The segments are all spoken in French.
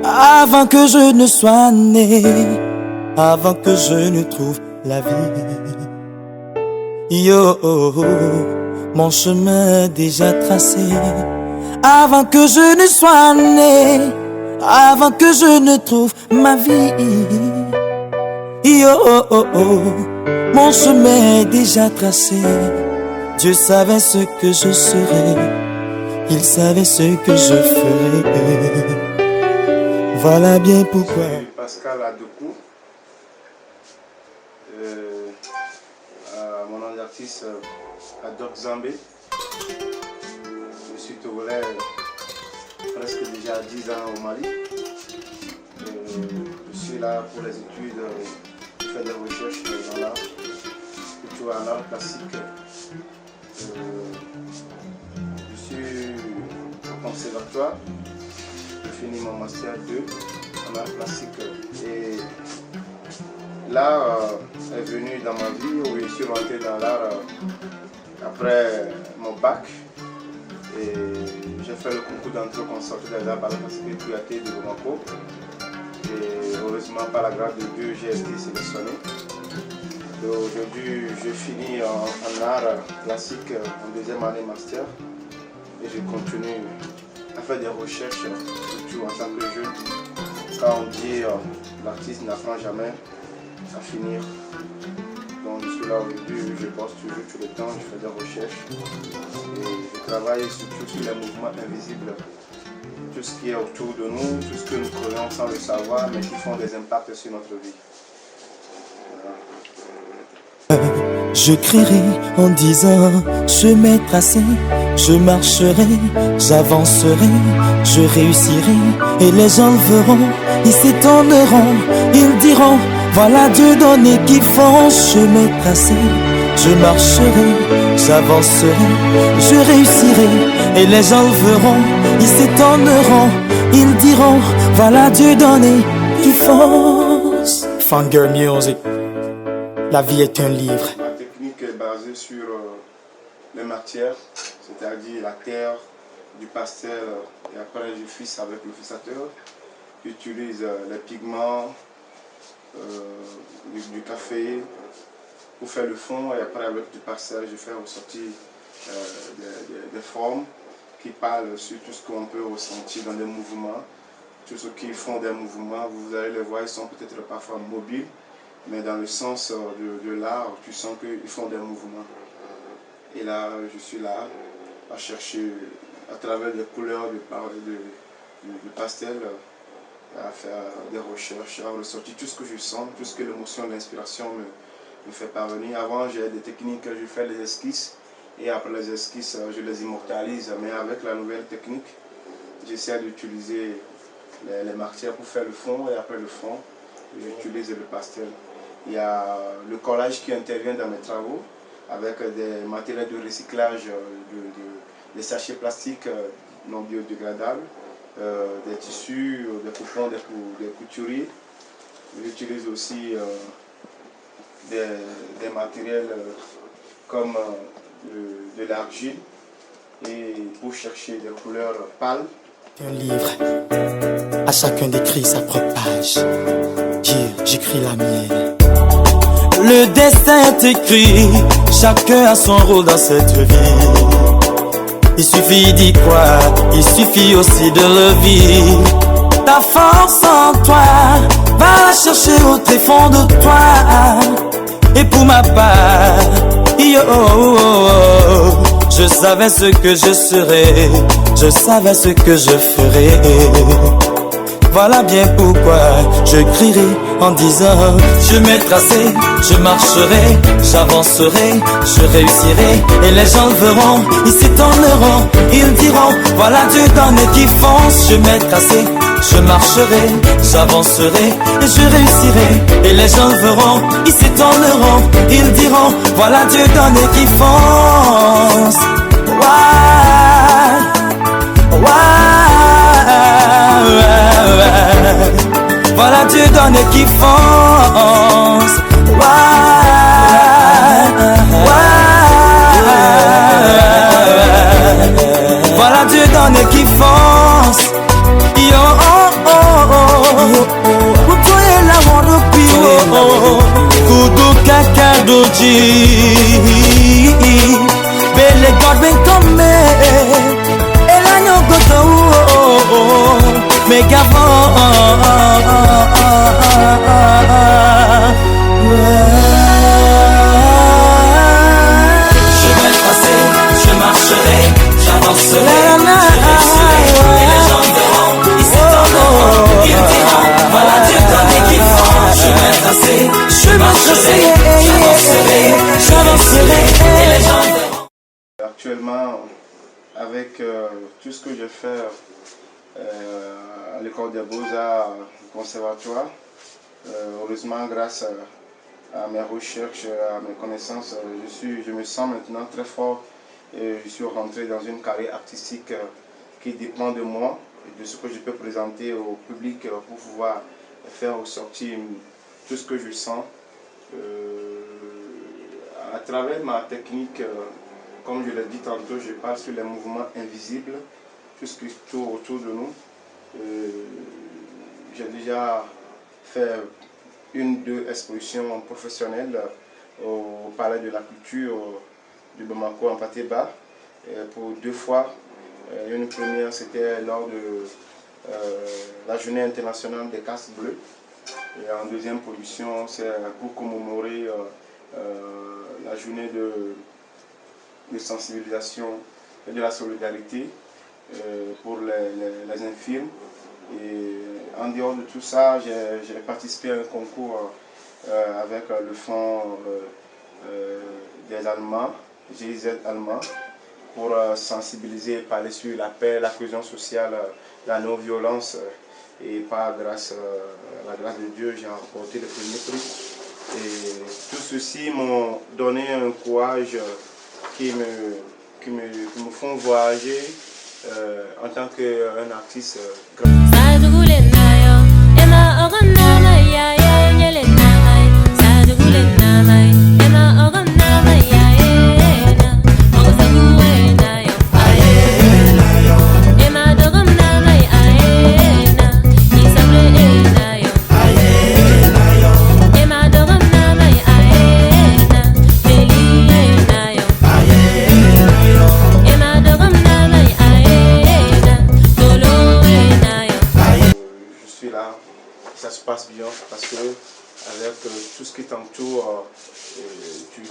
Avant que je ne sois né, avant que je ne trouve la vie. Yo, mon chemin déjà tracé. Avant que je ne sois né, avant que je ne trouve ma vie. Yo, mon chemin déjà tracé. Dieu savait ce que je serais, il savait ce que je ferais. Voilà bien pourquoi. Je suis Pascal Adoukou. Mon nom d'artiste Adok Zambé. Je suis togolais presque déjà 10 ans au Mali. Je suis là pour les études, je fais des recherches dans l'art, plutôt en art classique. Je suis au conservatoire. J'ai fini mon master 2 en art classique et l'art est venu dans ma vie où je suis rentré dans l'art après mon bac et j'ai fait le concours d'entrée au conservatoire des arts par la facilité de Bamako et heureusement par la grâce de Dieu j'ai été sélectionné. Aujourd'hui je finis en art classique en deuxième année master et je continue à faire des recherches, surtout en tant que jeune. Quand on dit l'artiste n'apprend jamais à finir. Donc je suis là aujourd'hui, je bosse toujours tout le temps, je fais des recherches. Et je travaille surtout sur les mouvements invisibles. Tout ce qui est autour de nous, tout ce que nous créons sans le savoir, mais qui font des impacts sur notre vie. Voilà. Je crierai en disant, chemin tracé, je marcherai, j'avancerai, je réussirai, et les gens le verront, ils s'étonneront, ils diront, voilà Dieu donné qui fonce, chemin tracé, je marcherai, j'avancerai, je réussirai, et les gens le verront, ils s'étonneront, ils diront, voilà Dieu donné qui fonce. Fanger Music, la vie est un livre. Basé sur les matières, c'est-à-dire la terre, du pastel, et après je fisse avec le fissateur. J'utilise les pigments, du café pour faire le fond, et après avec du pastel je fais ressortir des formes qui parlent sur tout ce qu'on peut ressentir dans des mouvements. Tous ceux qui font des mouvements, vous allez les voir, ils sont peut-être parfois mobiles, mais dans le sens de l'art, tu sens qu'ils font des mouvements. Et là, je suis là à chercher, à travers les couleurs de pastel, à faire des recherches, à ressortir tout ce que je sens, tout ce que l'émotion, l'inspiration me fait parvenir. Avant, j'ai des techniques, je fais les esquisses, et après les esquisses, je les immortalise. Mais avec la nouvelle technique, j'essaie d'utiliser les matières pour faire le fond, et après le fond, j'utilise le pastel. Il y a le collage qui intervient dans mes travaux avec des matériaux de recyclage, des sachets plastiques non biodégradables, des tissus, des coupons, des couturiers. J'utilise aussi des matériels comme de l'argile et pour chercher des couleurs pâles. Un livre, à chacun décrit sa propre page. J'écris la mienne. Le destin est écrit, chacun a son rôle dans cette vie. Il suffit d'y croire, il suffit aussi de le vivre. Ta force en toi, va la chercher au tréfonds de toi. Et pour ma part, je savais ce que je serais, je savais ce que je ferais. Voilà bien pourquoi je crierai en disant, je m'ai tracé, je marcherai, j'avancerai, je réussirai, et les gens le verront, ils s'étonneront, ils diront, voilà Dieu donné qui fonce. Je m'ai tracé, je marcherai, j'avancerai, et je réussirai, et les gens le verront, ils s'étonneront, ils diront, voilà Dieu donné qui fonce. Voilà Dieu donné qui fonce. Voilà Dieu donné qui fonce. Yo, oh, oh, oh. Kutoye la woropiwo Kudu kakadoji Bele Godwin come Elanyo goto Megavon Je vais passer, je marcherai, j'avancerai, je réussirai et les gens verront, ils s'étonneront, ils diront, voilà Dieu donne et qu'ils font. Je vais passer, je marcherai, j'avancerai et les gens verront. Actuellement, avec tout ce que je fais à l'école des beaux-arts, au conservatoire, heureusement grâce à mes recherches, à mes connaissances, je me sens maintenant très fort et je suis rentré dans une carrière artistique qui dépend de moi et de ce que je peux présenter au public pour pouvoir faire ressortir tout ce que je sens. À travers ma technique, comme je l'ai dit tantôt, je parle sur les mouvements invisibles, tout ce qui tourne autour de nous. J'ai déjà fait 1-2 expositions professionnelles au Palais de la Culture de Bamako en Patéba pour 2 fois. Une première, c'était lors de la journée internationale des casques bleus. Et en deuxième position, c'est pour commémorer la journée de sensibilisation et de la solidarité pour les infirmes. Et en dehors de tout ça, j'ai participé à un concours avec le fonds des Allemands, GIZ allemand, pour sensibiliser et parler sur la paix, la cohésion sociale, la non-violence. Et par grâce à la grâce de Dieu, j'ai remporté le premier prix. Et tout ceci m'ont donné un courage qui me font voyager en tant qu'un artiste. Ça se passe bien parce que avec tout ce qui t'entoure, tu es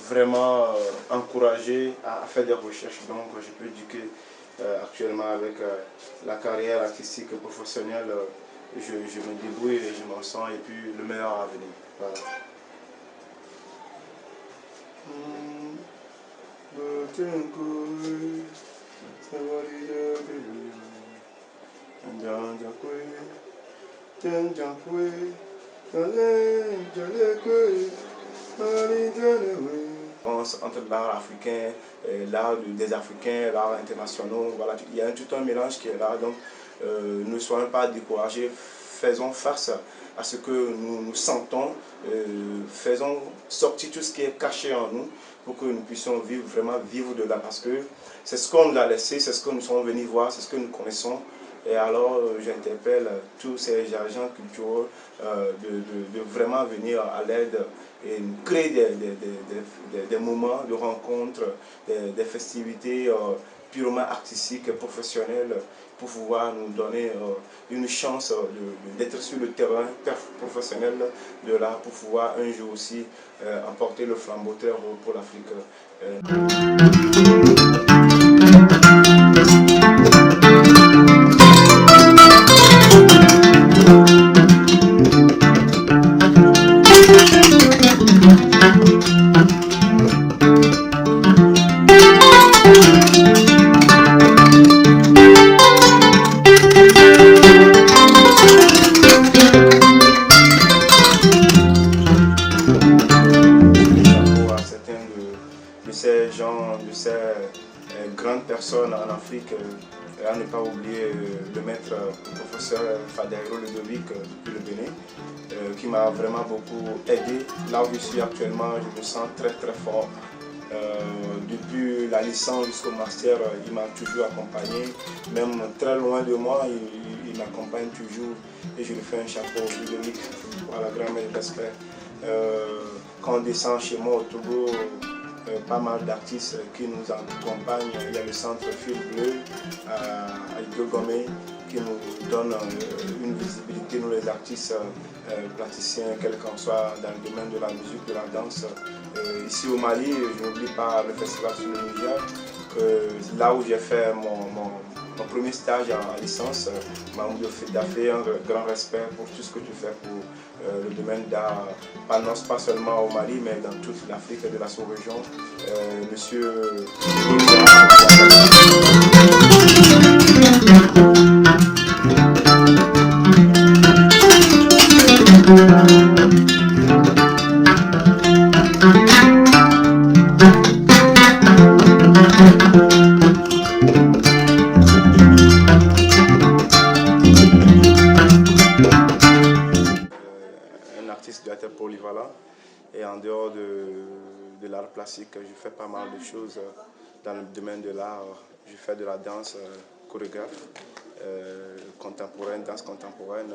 vraiment encouragé à faire des recherches. Donc je peux dire que actuellement avec la carrière artistique et professionnelle, je me débrouille et je m'en sens et puis le meilleur à venir. Voilà. Entre l'art africain, l'art des Africains, l'art international, voilà, il y a tout un mélange qui est là, donc ne soyons pas découragés, faisons face à ce que nous sentons, faisons sortir tout ce qui est caché en nous pour que nous puissions vraiment vivre de là, parce que c'est ce qu'on nous a laissé, c'est ce que nous sommes venus voir, c'est ce que nous connaissons. Et alors j'interpelle tous ces agents culturels de vraiment venir à l'aide et créer des moments de rencontres, des festivités purement artistiques et professionnelles pour pouvoir nous donner une chance d'être sur le terrain professionnel de l'art pour pouvoir un jour aussi emporter le flambeau très haut pour l'Afrique. De ces grandes personnes en Afrique, à ne pas oublier le maître professeur Fadairo Ludovic depuis le Bénin, qui m'a vraiment beaucoup aidé. Là où je suis actuellement, je me sens très très fort. Depuis la licence jusqu'au master, il m'a toujours accompagné, même très loin de moi, il m'accompagne toujours et je lui fais un chapeau ironique. Voilà, grand respect. Quand on descend chez moi au Togo, pas mal d'artistes qui nous accompagnent. Il y a le centre Fil Bleu à Igogomé qui nous donne une visibilité, nous les artistes plasticiens, quel qu'on soit dans le domaine de la musique, de la danse. Ici au Mali, je n'oublie pas le festival sur le Niger, là où j'ai fait mon premier stage en licence. Mahmoud Dafé, un grand respect pour tout ce que tu fais pour le domaine d'art, pas seulement au Mali, mais dans toute l'Afrique et de la sous-région. Monsieur doit être polyvalent, et en dehors de l'art plastique, je fais pas mal de choses dans le domaine de l'art. Je fais de la danse chorégraphe, contemporaine, danse contemporaine.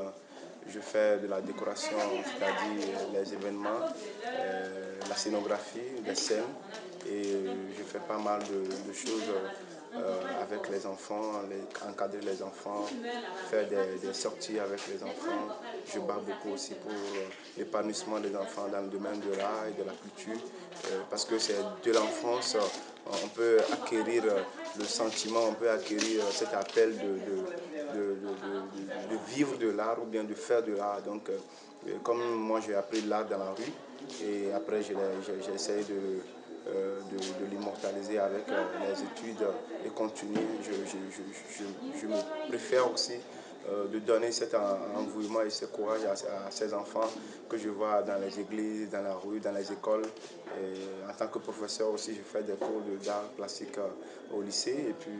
Je fais de la décoration, c'est-à-dire les événements, la scénographie, les scènes, et je fais pas mal de choses avec les enfants, encadrer les enfants, faire des sorties avec les enfants. Je bats beaucoup aussi pour l'épanouissement des enfants dans le domaine de l'art et de la culture, parce que c'est de l'enfance on peut acquérir le sentiment, on peut acquérir cet appel de vivre de l'art ou bien de faire de l'art. Donc, comme moi j'ai appris l'art dans la rue, et après j'ai essayé de l'immortaliser avec les études et continuer. Je me préfère aussi de donner cet envouement et ce courage à ces enfants que je vois dans les églises, dans la rue, dans les écoles. Et en tant que professeur aussi, je fais des cours d'art plastique au lycée, et puis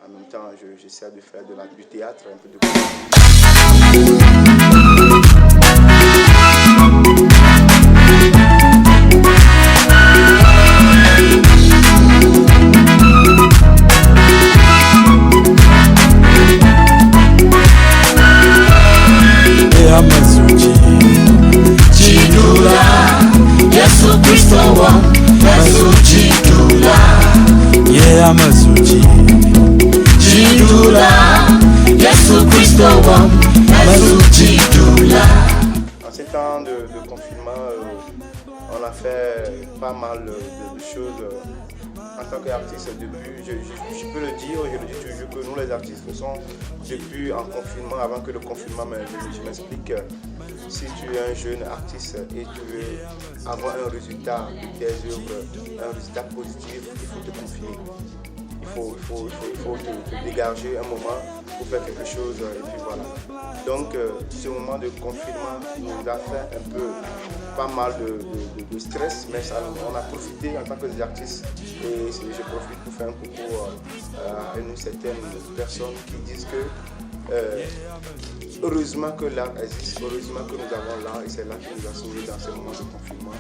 en même temps j'essaie de faire du théâtre, un peu de En ces temps de confinement, on a fait pas mal de choses en tant qu'artiste. Depuis, je peux le dire, je le dis toujours que nous les artistes, nous sommes depuis en confinement, avant que le confinement, je m'explique. Si tu es un jeune artiste et tu veux avoir un résultat de tes œuvres, un résultat positif, il faut te confiner. Il faut te dégager un moment pour faire quelque chose, et puis voilà. Donc ce moment de confinement nous a fait un peu pas mal de stress, mais on a profité en tant que artistes, et je profite pour faire un coucou à une certaine personne qui disent que heureusement que l'art existe, heureusement que nous avons l'art, et c'est l'art qui nous a sauvés dans ce moment de confinement.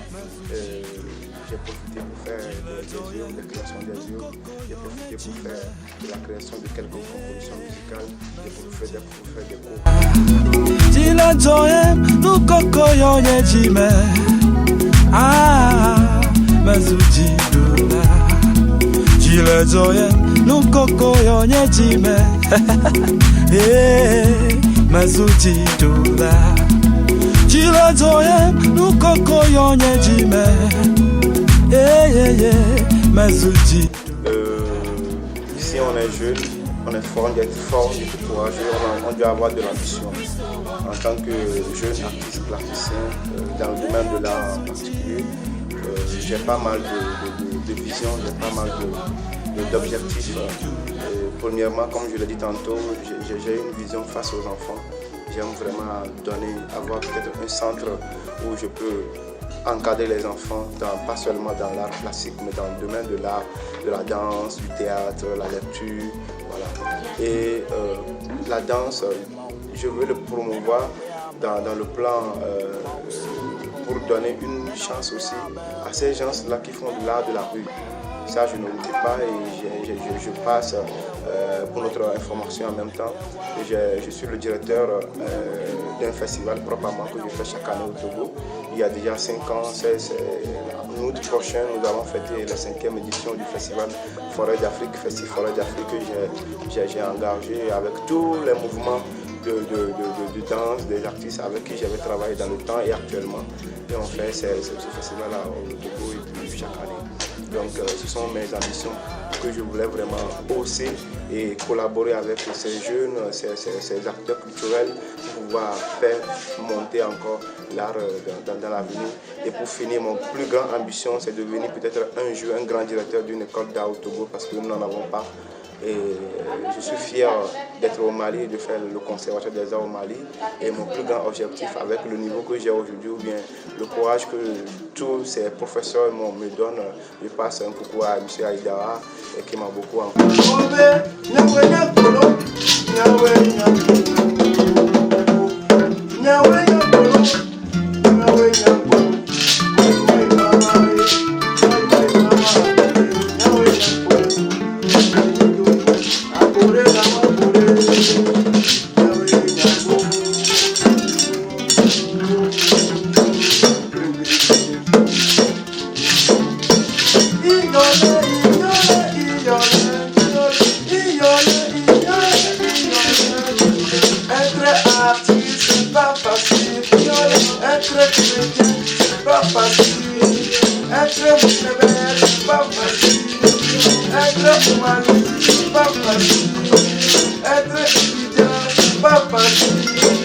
J'ai profité pour faire des œuvres, des créations des œuvres, j'ai profité pour faire de la création de quelques compositions musicales, j'ai profité pour faire des cours. Ici on est jeune, on est fort, on doit être fort, on est courageux, on doit avoir de l'ambition. En tant que jeune artiste plasticien, dans le domaine de l'art en particulier, j'ai pas mal de visions, j'ai pas mal d'objectifs. Premièrement, comme je l'ai dit tantôt, j'ai une vision face aux enfants. J'aime vraiment avoir peut-être un centre où je peux encadrer les enfants, pas seulement dans l'art classique, mais dans le domaine de l'art, de la danse, du théâtre, la lecture, voilà. Et la danse, je veux le promouvoir dans le plan pour donner une chance aussi à ces gens-là qui font de l'art de la rue. Ça, je ne l'oublie pas et je passe pour notre information en même temps. Je suis le directeur d'un festival propre à moi que je fais chaque année au Togo. Il y a déjà 5 ans, en août prochain, nous allons fêter la 5e édition du festival Forêt d'Afrique, Forêt d'Afrique que j'ai engagé avec tous les mouvements de danse, des artistes avec qui j'avais travaillé dans le temps et actuellement. Et on fait ce festival-là au Togo et puis chaque année. Donc ce sont mes ambitions que je voulais vraiment hausser et collaborer avec ces jeunes, ces acteurs culturels pour pouvoir faire monter encore l'art dans l'avenir. Et pour finir, mon plus grande ambition, c'est de devenir peut-être un jour un grand directeur d'une école d'art au Togo parce que nous n'en avons pas. Et je suis fier d'être au Mali, de faire le conservatoire des arts au Mali. Et mon plus grand objectif avec le niveau que j'ai aujourd'hui, ou bien le courage que tous ces professeurs me donnent, je passe un coucou à M. Aïdara qui m'a beaucoup encouragé. Être étudiant, pas facile.